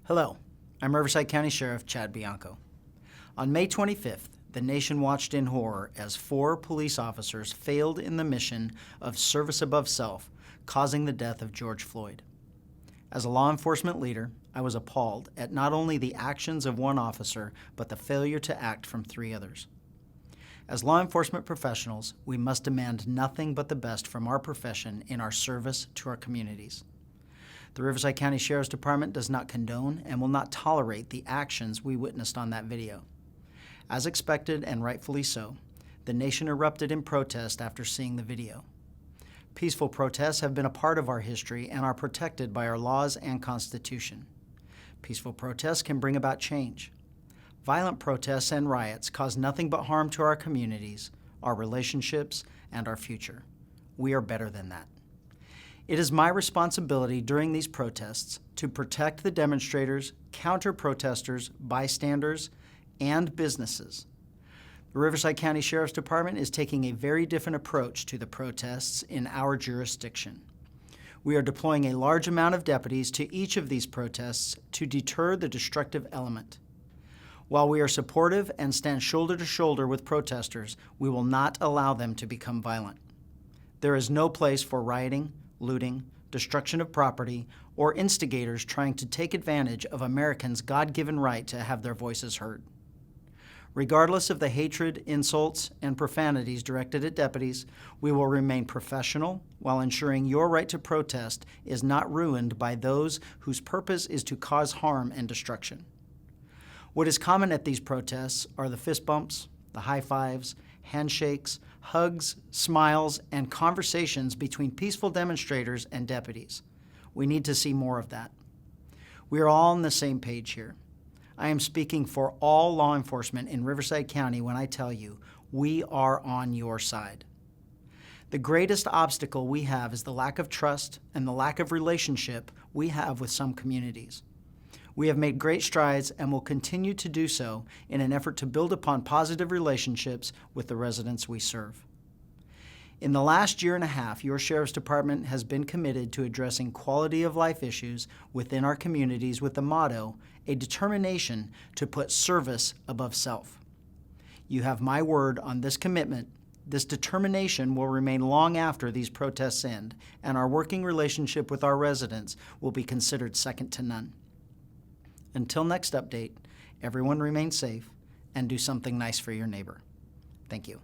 Hello, I'm Riverside County Sheriff Chad Bianco. On May 25th, the nation watched in horror as 4 police officers failed in the mission of service above self, causing the death of George Floyd. As a law enforcement leader, I was appalled at not only the actions of one officer, but the failure to act from 3 others. As law enforcement professionals, we must demand nothing but the best from our profession in our service to our communities. The Riverside County Sheriff's Department does not condone and will not tolerate the actions we witnessed on that video. As expected, and rightfully so, the nation erupted in protest after seeing the video. Peaceful protests have been a part of our history and are protected by our laws and Constitution. Peaceful protests can bring about change. Violent protests and riots cause nothing but harm to our communities, our relationships, and our future. We are better than that. It is my responsibility during these protests to protect the demonstrators, counter-protesters, bystanders, and businesses. The Riverside County Sheriff's Department is taking a very different approach to the protests in our jurisdiction. We are deploying a large amount of deputies to each of these protests to deter the destructive element. While we are supportive and stand shoulder to shoulder with protesters, we will not allow them to become violent. There is no place for rioting, looting, destruction of property, or instigators trying to take advantage of Americans' God-given right to have their voices heard. Regardless of the hatred, insults, and profanities directed at deputies, we will remain professional while ensuring your right to protest is not ruined by those whose purpose is to cause harm and destruction. What is common at these protests are the fist bumps, the high fives, handshakes, hugs, smiles, and conversations between peaceful demonstrators and deputies. We need to see more of that. We are all on the same page here. I am speaking for all law enforcement in Riverside County when I tell you, we are on your side. The greatest obstacle we have is the lack of trust and the lack of relationship we have with some communities. We have made great strides and will continue to do so in an effort to build upon positive relationships with the residents we serve. In the last year and a half, your Sheriff's Department has been committed to addressing quality of life issues within our communities with the motto, a determination to put service above self. You have my word on this commitment. This determination will remain long after these protests end, and our working relationship with our residents will be considered second to none. Until next update, everyone remain safe and do something nice for your neighbor. Thank you.